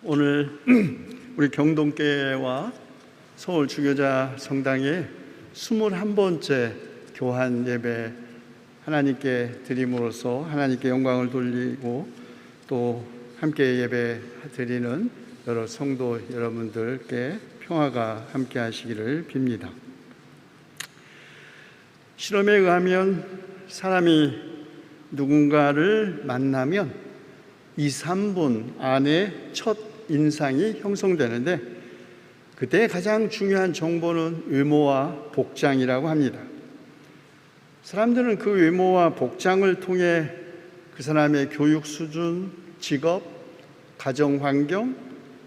오늘 우리 경동교회와 서울 주교자 성당의 21번째 교한 예배 하나님께 드림으로써 하나님께 영광을 돌리고 또 함께 예배 드리는 여러 성도 여러분들께 평화가 함께 하시기를 빕니다. 실험에 의하면 사람이 누군가를 만나면 2, 3분 안에 첫 인상이 형성되는데 그때 가장 중요한 정보는 외모와 복장이라고 합니다. 사람들은 그 외모와 복장을 통해 그 사람의 교육 수준, 직업, 가정 환경,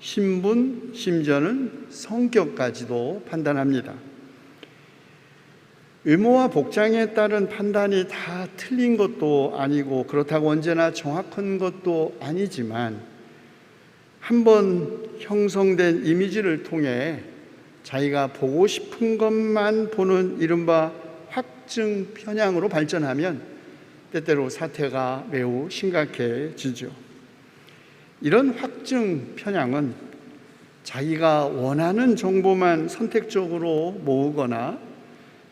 신분, 심지어는 성격까지도 판단합니다. 외모와 복장에 따른 판단이 다 틀린 것도 아니고 그렇다고 언제나 정확한 것도 아니지만 한번 형성된 이미지를 통해 자기가 보고 싶은 것만 보는 이른바 확증 편향으로 발전하면 때때로 사태가 매우 심각해지죠. 이런 확증 편향은 자기가 원하는 정보만 선택적으로 모으거나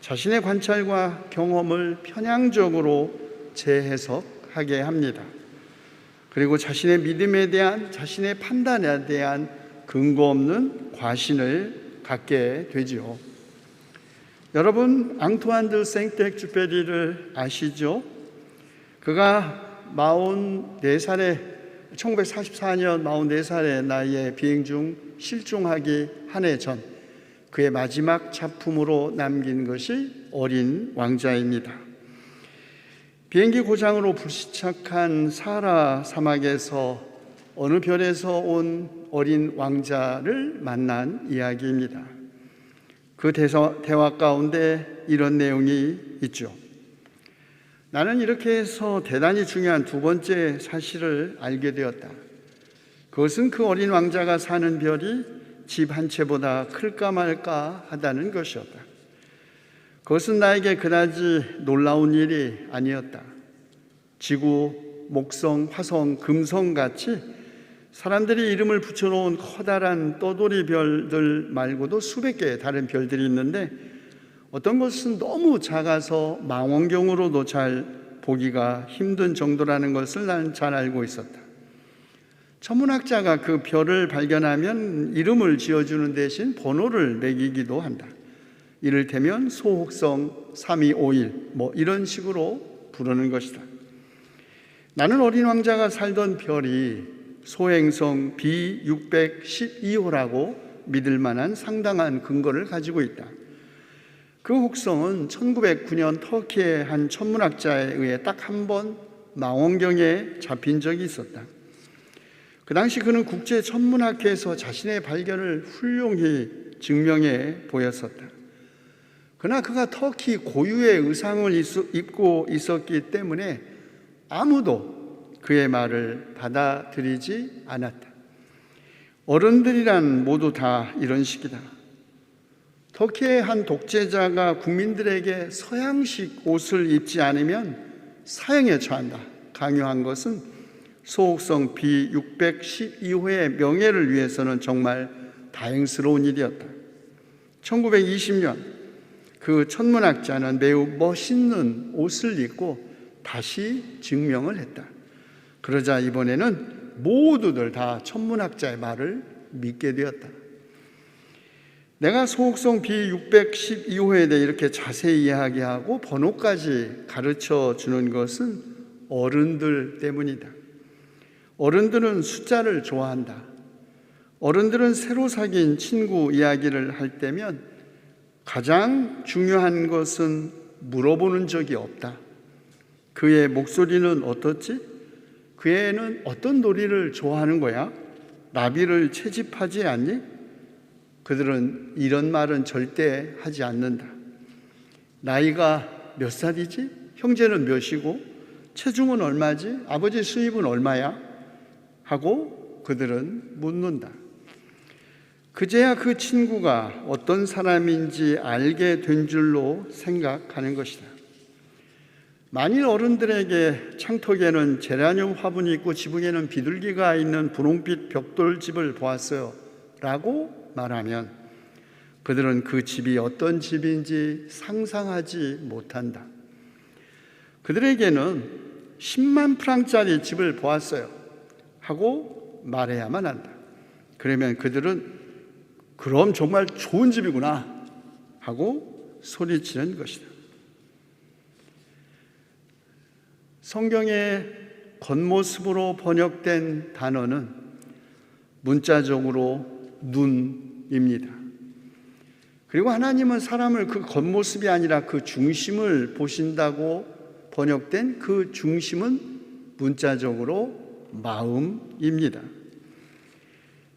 자신의 관찰과 경험을 편향적으로 재해석하게 합니다. 그리고 자신의 믿음에 대한, 자신의 판단에 대한 근거 없는 과신을 갖게 되죠. 여러분, 앙투안 드 생텍쥐페리를 아시죠? 그가 44살에 1944년 44살의 나이에 비행 중 실종하기 한 해 전 그의 마지막 작품으로 남긴 것이 어린 왕자입니다. 비행기 고장으로 불시착한 사하라 사막에서 어느 별에서 온 어린 왕자를 만난 이야기입니다. 그 대화 가운데 이런 내용이 있죠. 나는 이렇게 해서 대단히 중요한 두 번째 사실을 알게 되었다. 그것은 그 어린 왕자가 사는 별이 집 한 채보다 클까 말까 하다는 것이었다. 그것은 나에게 그다지 놀라운 일이 아니었다. 지구, 목성, 화성, 금성같이 사람들이 이름을 붙여놓은 커다란 떠돌이 별들 말고도 수백 개의 다른 별들이 있는데 어떤 것은 너무 작아서 망원경으로도 잘 보기가 힘든 정도라는 것을 난 잘 알고 있었다. 천문학자가 그 별을 발견하면 이름을 지어주는 대신 번호를 매기기도 한다. 이를테면 소혹성 3251 이런 식으로 부르는 것이다. 나는 어린 왕자가 살던 별이 소행성 B612호라고 믿을 만한 상당한 근거를 가지고 있다. 그 혹성은 1909년 터키의 한 천문학자에 의해 딱 한 번 망원경에 잡힌 적이 있었다. 그 당시 그는 국제 천문학회에서 자신의 발견을 훌륭히 증명해 보였었다. 그러나 그가 터키 고유의 의상을 입고 있었기 때문에 아무도 그의 말을 받아들이지 않았다. 어른들이란 모두 다 이런 식이다. 터키의 한 독재자가 국민들에게 서양식 옷을 입지 않으면 사형에 처한다 강요한 것은 소혹성 B612호의 명예를 위해서는 정말 다행스러운 일이었다. 1920년 그 천문학자는 매우 멋있는 옷을 입고 다시 증명을 했다. 그러자 이번에는 모두들 다 천문학자의 말을 믿게 되었다. 내가 소혹성 B612호에 대해 이렇게 자세히 이야기하고 번호까지 가르쳐 주는 것은 어른들 때문이다. 어른들은 숫자를 좋아한다. 어른들은 새로 사귄 친구 이야기를 할 때면 가장 중요한 것은 물어보는 적이 없다. 그의 목소리는 어떻지? 그 애는 어떤 놀이를 좋아하는 거야? 나비를 채집하지 않니? 그들은 이런 말은 절대 하지 않는다. 나이가 몇 살이지? 형제는 몇이고? 체중은 얼마지? 아버지 수입은 얼마야? 하고 그들은 묻는다. 그제야 그 친구가 어떤 사람인지 알게 된 줄로 생각하는 것이다. 만일 어른들에게 창턱에는 제라늄 화분이 있고 지붕에는 비둘기가 있는 분홍빛 벽돌집을 보았어요 라고 말하면 그들은 그 집이 어떤 집인지 상상하지 못한다. 그들에게는 10만 프랑짜리 집을 보았어요 하고 말해야만 한다. 그러면 그들은 그럼 정말 좋은 집이구나 하고 소리치는 것이다. 성경의 겉모습으로 번역된 단어는 문자적으로 눈입니다. 그리고 하나님은 사람을 그 겉모습이 아니라 그 중심을 보신다고 번역된 그 중심은 문자적으로 마음입니다.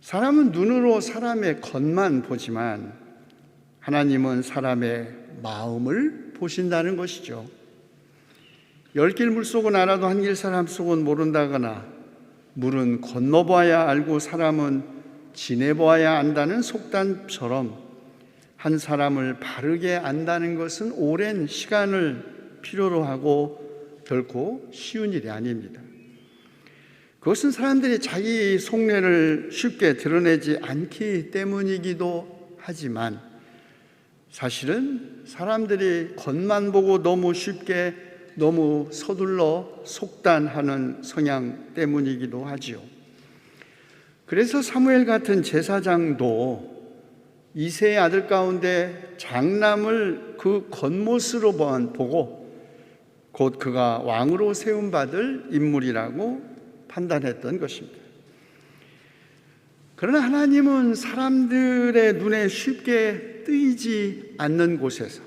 사람은 눈으로 사람의 겉만 보지만 하나님은 사람의 마음을 보신다는 것이죠. 열 길 물속은 알아도 한 길 사람 속은 모른다거나 물은 건너봐야 알고 사람은 지내봐야 안다는 속담처럼 한 사람을 바르게 안다는 것은 오랜 시간을 필요로 하고 결코 쉬운 일이 아닙니다. 그것은 사람들이 자기 속내를 쉽게 드러내지 않기 때문이기도 하지만 사실은 사람들이 겉만 보고 너무 쉽게 너무 서둘러 속단하는 성향 때문이기도 하지요. 그래서 사무엘 같은 제사장도 이새의 아들 가운데 장남을 그 겉모습으로만 보고 곧 그가 왕으로 세움받을 인물이라고 판단했던 것입니다. 그러나 하나님은 사람들의 눈에 쉽게 뜨이지 않는 곳에서,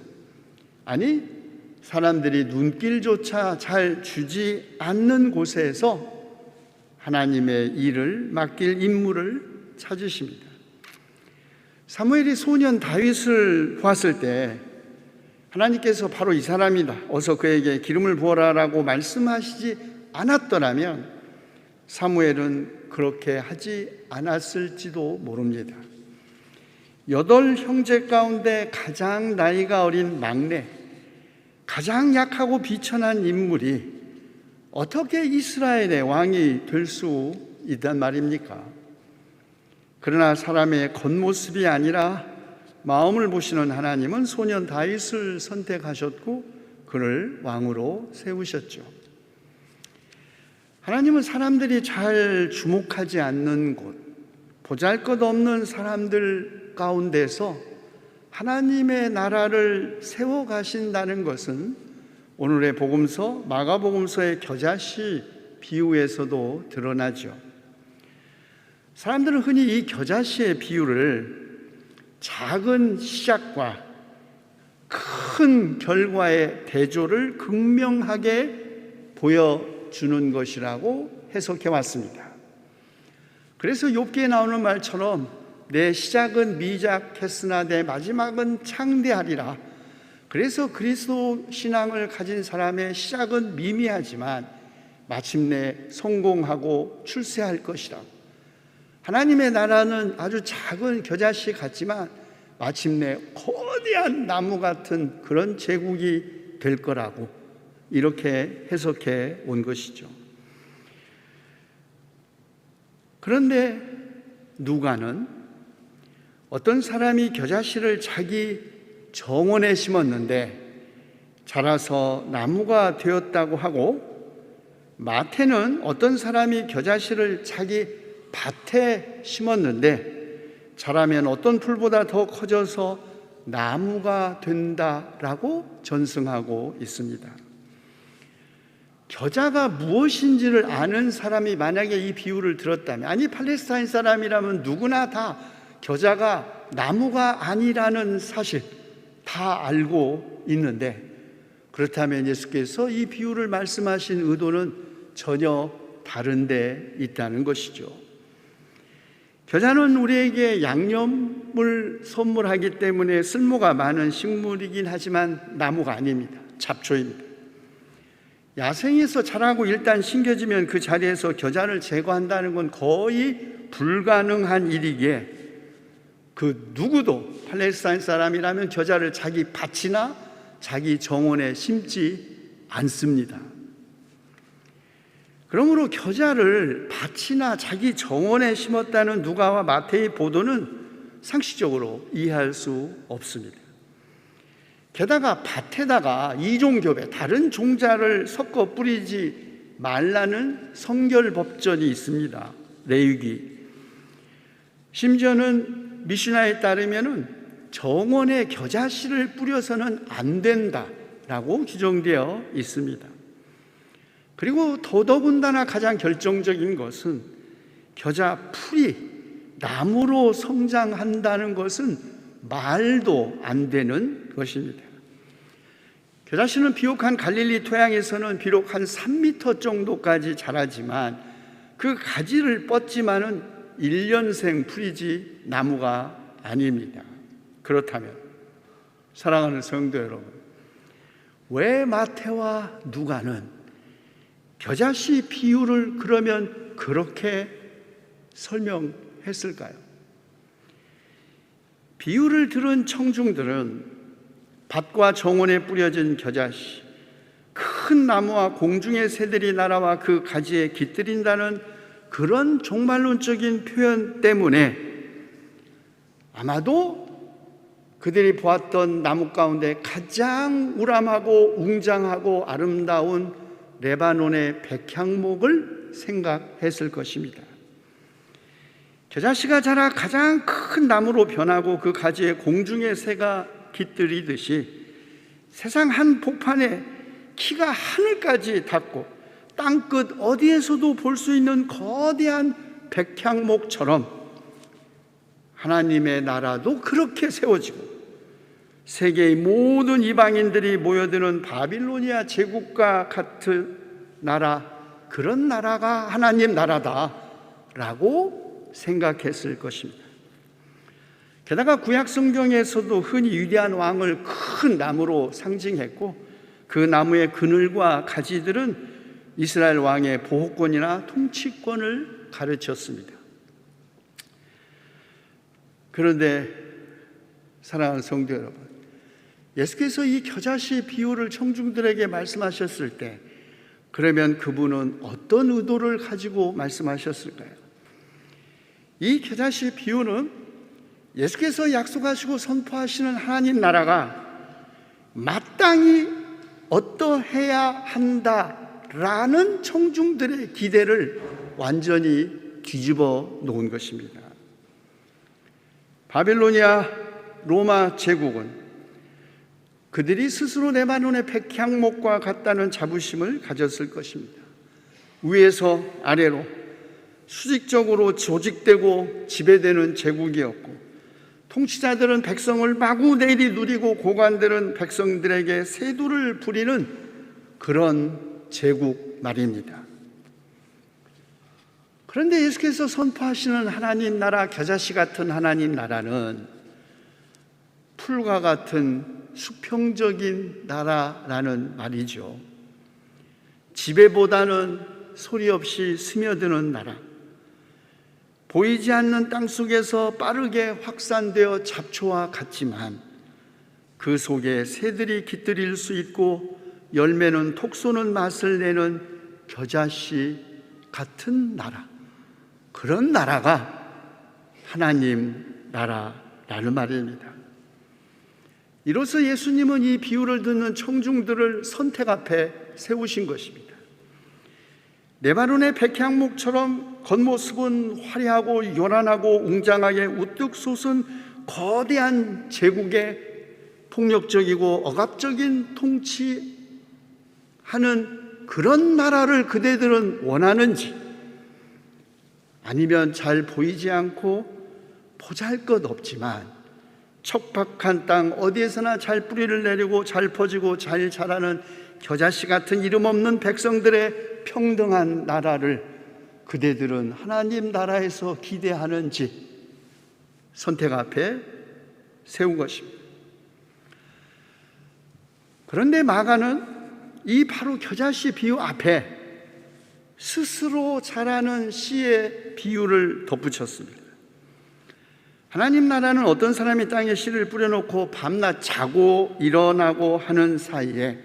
아니 사람들이 눈길조차 잘 주지 않는 곳에서 하나님의 일을 맡길 인물을 찾으십니다. 사무엘이 소년 다윗을 보았을 때 하나님께서 바로 이 사람이다, 어서 그에게 기름을 부어라라고 말씀하시지 않았더라면 사무엘은 그렇게 하지 않았을지도 모릅니다. 8 형제 가운데 가장 나이가 어린 막내, 가장 약하고 비천한 인물이 어떻게 이스라엘의 왕이 될 수 있단 말입니까? 그러나 사람의 겉모습이 아니라 마음을 보시는 하나님은 소년 다윗을 선택하셨고 그를 왕으로 세우셨죠. 하나님은 사람들이 잘 주목하지 않는 곳, 보잘것없는 사람들 가운데서 하나님의 나라를 세워가신다는 것은 오늘의 복음서 마가복음서의 겨자씨 비유에서도 드러나죠. 사람들은 흔히 이 겨자씨의 비유를 작은 시작과 큰 결과의 대조를 극명하게 보여주는 것이라고 해석해 왔습니다. 그래서 욥기에 나오는 말처럼 내 시작은 미작했으나 내 마지막은 창대하리라. 그래서 그리스도 신앙을 가진 사람의 시작은 미미하지만 마침내 성공하고 출세할 것이라고. 하나님의 나라는 아주 작은 겨자씨 같지만 마침내 거대한 나무 같은 그런 제국이 될 거라고 이렇게 해석해 온 것이죠. 그런데 누가는 어떤 사람이 겨자씨를 자기 정원에 심었는데 자라서 나무가 되었다고 하고, 마태는 어떤 사람이 겨자씨를 자기 밭에 심었는데 자라면 어떤 풀보다 더 커져서 나무가 된다라고 전승하고 있습니다. 겨자가 무엇인지를 아는 사람이 만약에 이 비유를 들었다면, 아니 팔레스타인 사람이라면 누구나 다 겨자가 나무가 아니라는 사실 다 알고 있는데, 그렇다면 예수께서 이 비유를 말씀하신 의도는 전혀 다른 데 있다는 것이죠. 겨자는 우리에게 양념을 선물하기 때문에 쓸모가 많은 식물이긴 하지만 나무가 아닙니다. 잡초입니다. 야생에서 자라고 일단 심겨지면 그 자리에서 겨자를 제거한다는 건 거의 불가능한 일이기에 그 누구도 팔레스타인 사람이라면 겨자를 자기 밭이나 자기 정원에 심지 않습니다. 그러므로 겨자를 밭이나 자기 정원에 심었다는 누가와 마태의 보도는 상식적으로 이해할 수 없습니다. 게다가 밭에다가 이종교배, 다른 종자를 섞어 뿌리지 말라는 성결법전이 있습니다. 레위기. 심지어는 미슈나에 따르면 정원에 겨자씨를 뿌려서는 안 된다라고 규정되어 있습니다. 그리고 더더군다나 가장 결정적인 것은 겨자 풀이 나무로 성장한다는 것은 말도 안 되는 것입니다. 겨자씨는 비옥한 갈릴리 토양에서는 비록 한 3m 정도까지 자라지만 그 가지를 뻗지만은 1년생 풀이지 나무가 아닙니다. 그렇다면 사랑하는 성도 여러분, 왜 마태와 누가는 겨자씨 비유를 그러면 그렇게 설명했을까요? 비유를 들은 청중들은 밭과 정원에 뿌려진 겨자씨, 큰 나무와 공중의 새들이 날아와 그 가지에 깃들인다는 그런 종말론적인 표현 때문에 아마도 그들이 보았던 나무 가운데 가장 우람하고 웅장하고 아름다운 레바논의 백향목을 생각했을 것입니다. 겨자씨가 자라 가장 큰 나무로 변하고 그 가지에 공중의 새가 깃들이듯이 세상 한복판에 키가 하늘까지 닿고 땅끝 어디에서도 볼 수 있는 거대한 백향목처럼 하나님의 나라도 그렇게 세워지고 세계의 모든 이방인들이 모여드는 바빌로니아 제국과 같은 나라, 그런 나라가 하나님 나라다라고 생각했을 것입니다. 게다가 구약 성경에서도 흔히 위대한 왕을 큰 나무로 상징했고 그 나무의 그늘과 가지들은 이스라엘 왕의 보호권이나 통치권을 가르쳤습니다. 그런데 사랑하는 성도 여러분, 예수께서 이 겨자씨 비유를 청중들에게 말씀하셨을 때 그러면 그분은 어떤 의도를 가지고 말씀하셨을까요? 이 겨자씨 비유는 예수께서 약속하시고 선포하시는 하나님 나라가 마땅히 어떠해야 한다라는 청중들의 기대를 완전히 뒤집어 놓은 것입니다. 바빌로니아 로마 제국은 그들이 스스로 레바논의 백향목과 같다는 자부심을 가졌을 것입니다. 위에서 아래로 수직적으로 조직되고 지배되는 제국이었고 통치자들은 백성을 마구 내리 누리고 고관들은 백성들에게 세도를 부리는 그런 제국 말입니다. 그런데 예수께서 선포하시는 하나님 나라, 겨자씨 같은 하나님 나라는 풀과 같은 수평적인 나라라는 말이죠. 지배보다는 소리 없이 스며드는 나라, 보이지 않는 땅 속에서 빠르게 확산되어 잡초와 같지만 그 속에 새들이 깃들일 수 있고 열매는 톡 쏘는 맛을 내는 겨자씨 같은 나라, 그런 나라가 하나님 나라라는 말입니다. 이로써 예수님은 이 비유를 듣는 청중들을 선택 앞에 세우신 것입니다. 레바논의 백향목처럼 겉모습은 화려하고 요란하고 웅장하게 우뚝 솟은 거대한 제국의 폭력적이고 억압적인 통치하는 그런 나라를 그대들은 원하는지, 아니면 잘 보이지 않고 보잘것없지만 척박한 땅 어디에서나 잘 뿌리를 내리고 잘 퍼지고 잘 자라는 겨자씨 같은 이름 없는 백성들의 평등한 나라를 그대들은 하나님 나라에서 기대하는지 선택 앞에 세운 것입니다. 그런데 마가는 이 바로 겨자씨 비유 앞에 스스로 자라는 씨의 비유를 덧붙였습니다. 하나님 나라는 어떤 사람이 땅에 씨를 뿌려놓고 밤낮 자고 일어나고 하는 사이에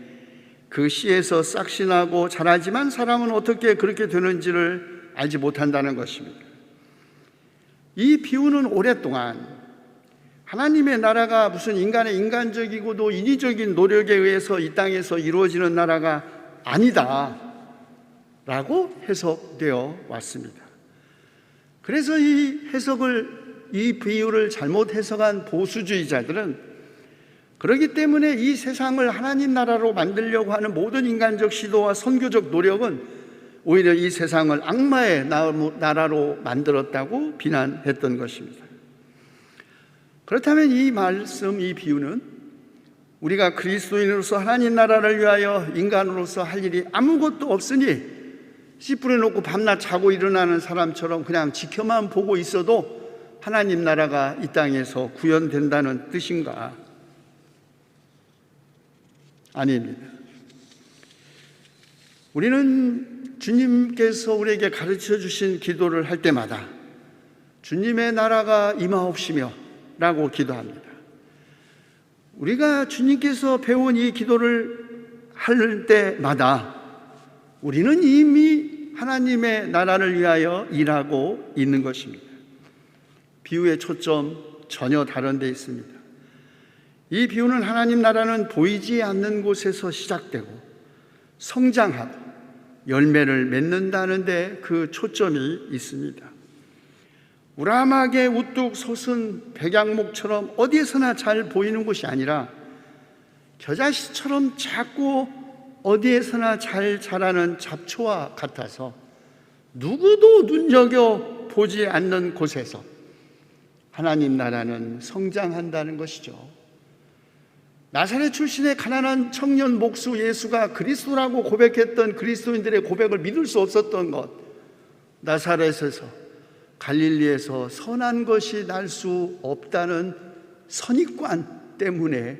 그 씨에서 싹이 나고 자라지만 사람은 어떻게 그렇게 되는지를 알지 못한다는 것입니다. 이 비유는 오랫동안 하나님의 나라가 무슨 인간의 인간적이고도 인위적인 노력에 의해서 이 땅에서 이루어지는 나라가 아니다 라고 해석되어 왔습니다. 그래서 이 비유를 잘못 해석한 보수주의자들은 그렇기 때문에 이 세상을 하나님 나라로 만들려고 하는 모든 인간적 시도와 선교적 노력은 오히려 이 세상을 악마의 나라로 만들었다고 비난했던 것입니다. 그렇다면 이 말씀, 이 비유는 우리가 그리스도인으로서 하나님 나라를 위하여 인간으로서 할 일이 아무것도 없으니 씨 뿌려놓고 밤낮 자고 일어나는 사람처럼 그냥 지켜만 보고 있어도 하나님 나라가 이 땅에서 구현된다는 뜻인가? 아닙니다. 우리는 주님께서 우리에게 가르쳐 주신 기도를 할 때마다 주님의 나라가 임하옵시며 라고 기도합니다. 우리가 주님께서 배운 이 기도를 할 때마다 우리는 이미 하나님의 나라를 위하여 일하고 있는 것입니다. 비유의 초점 전혀 다른 데 있습니다. 이 비유는 하나님 나라는 보이지 않는 곳에서 시작되고 성장하고 열매를 맺는다는 데 그 초점이 있습니다. 우람하게 우뚝 솟은 백양목처럼 어디에서나 잘 보이는 곳이 아니라 겨자씨처럼 작고 어디에서나 잘 자라는 잡초와 같아서 누구도 눈여겨 보지 않는 곳에서 하나님 나라는 성장한다는 것이죠. 나사렛 출신의 가난한 청년 목수 예수가 그리스도라고 고백했던 그리스도인들의 고백을 믿을 수 없었던 것, 나사렛에서 갈릴리에서 선한 것이 날 수 없다는 선입관 때문에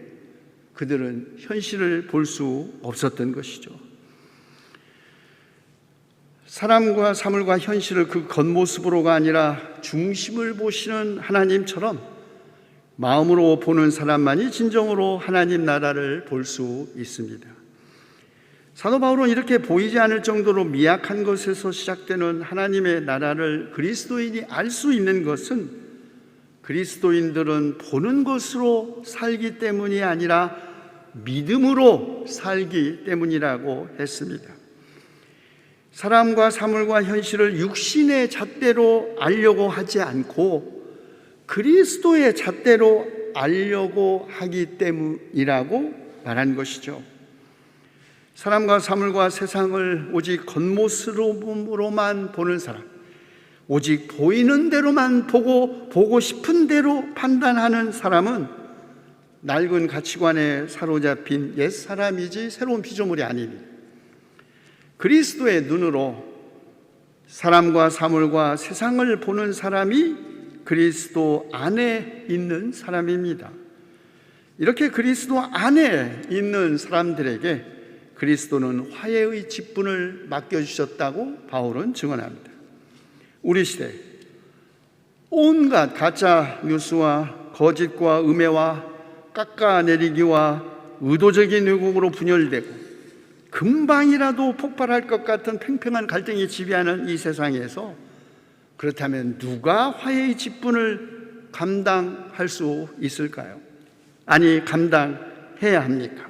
그들은 현실을 볼 수 없었던 것이죠. 사람과 사물과 현실을 그 겉모습으로가 아니라 중심을 보시는 하나님처럼 마음으로 보는 사람만이 진정으로 하나님 나라를 볼 수 있습니다. 사도 바울은 이렇게 보이지 않을 정도로 미약한 것에서 시작되는 하나님의 나라를 그리스도인이 알 수 있는 것은 그리스도인들은 보는 것으로 살기 때문이 아니라 믿음으로 살기 때문이라고 했습니다. 사람과 사물과 현실을 육신의 잣대로 알려고 하지 않고 그리스도의 잣대로 알려고 하기 때문이라고 말한 것이죠. 사람과 사물과 세상을 오직 겉모습으로만 보는 사람, 오직 보이는 대로만 보고 싶은 대로 판단하는 사람은 낡은 가치관에 사로잡힌 옛사람이지 새로운 피조물이 아닙니다. 그리스도의 눈으로 사람과 사물과 세상을 보는 사람이 그리스도 안에 있는 사람입니다. 이렇게 그리스도 안에 있는 사람들에게 그리스도는 화해의 직분을 맡겨주셨다고 바울은 증언합니다. 우리 시대 온갖 가짜 뉴스와 거짓과 음해와 깎아내리기와 의도적인 왜곡으로 분열되고 금방이라도 폭발할 것 같은 팽팽한 갈등이 지배하는 이 세상에서 그렇다면 누가 화해의 직분을 감당할 수 있을까요? 아니, 감당해야 합니까?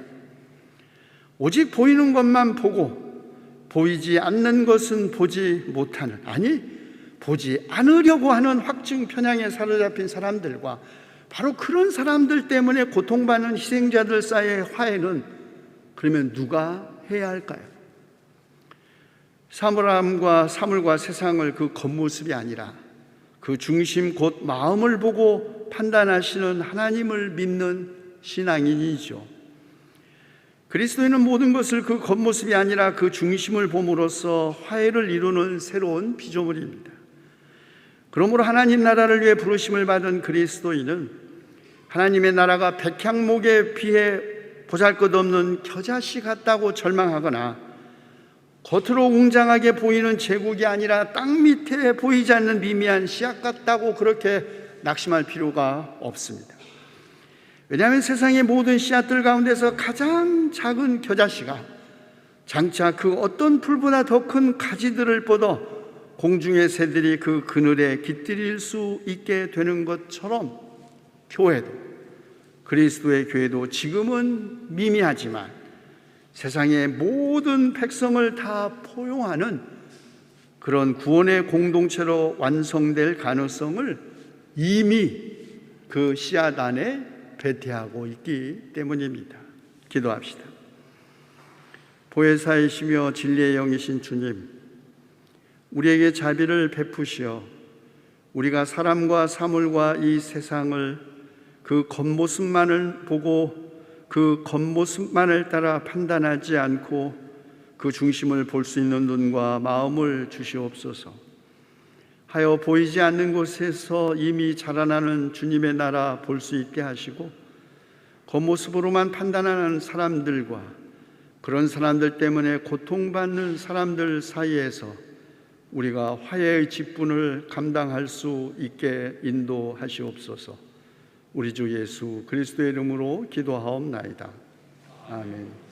오직 보이는 것만 보고 보이지 않는 것은 보지 못하는, 아니 보지 않으려고 하는 확증 편향에 사로잡힌 사람들과 바로 그런 사람들 때문에 고통받는 희생자들 사이의 화해는 그러면 누가 해야 할까요? 사물과 세상을 그 겉모습이 아니라 그 중심 곧 마음을 보고 판단하시는 하나님을 믿는 신앙인이죠. 그리스도인은 모든 것을 그 겉모습이 아니라 그 중심을 봄으로써 화해를 이루는 새로운 피조물입니다. 그러므로 하나님 나라를 위해 부르심을 받은 그리스도인은 하나님의 나라가 백향목에 비해 보잘것없는 겨자씨 같다고 절망하거나 겉으로 웅장하게 보이는 제국이 아니라 땅 밑에 보이지 않는 미미한 씨앗 같다고 그렇게 낙심할 필요가 없습니다. 왜냐하면 세상의 모든 씨앗들 가운데서 가장 작은 겨자씨가 장차 그 어떤 풀보다 더 큰 가지들을 뻗어 공중의 새들이 그 그늘에 깃들일 수 있게 되는 것처럼 교회도, 그리스도의 교회도 지금은 미미하지만 세상의 모든 백성을 다 포용하는 그런 구원의 공동체로 완성될 가능성을 이미 그 씨앗 안에 배태하고 있기 때문입니다. 기도합시다. 보혜사이시며 진리의 영이신 주님, 우리에게 자비를 베푸시어 우리가 사람과 사물과 이 세상을 그 겉모습만을 보고 그 겉모습만을 따라 판단하지 않고 그 중심을 볼 수 있는 눈과 마음을 주시옵소서. 하여 보이지 않는 곳에서 이미 자라나는 주님의 나라 볼 수 있게 하시고, 겉모습으로만 판단하는 사람들과 그런 사람들 때문에 고통받는 사람들 사이에서 우리가 화해의 직분을 감당할 수 있게 인도하시옵소서. 우리 주 예수 그리스도의 이름으로 기도하옵나이다. 아멘.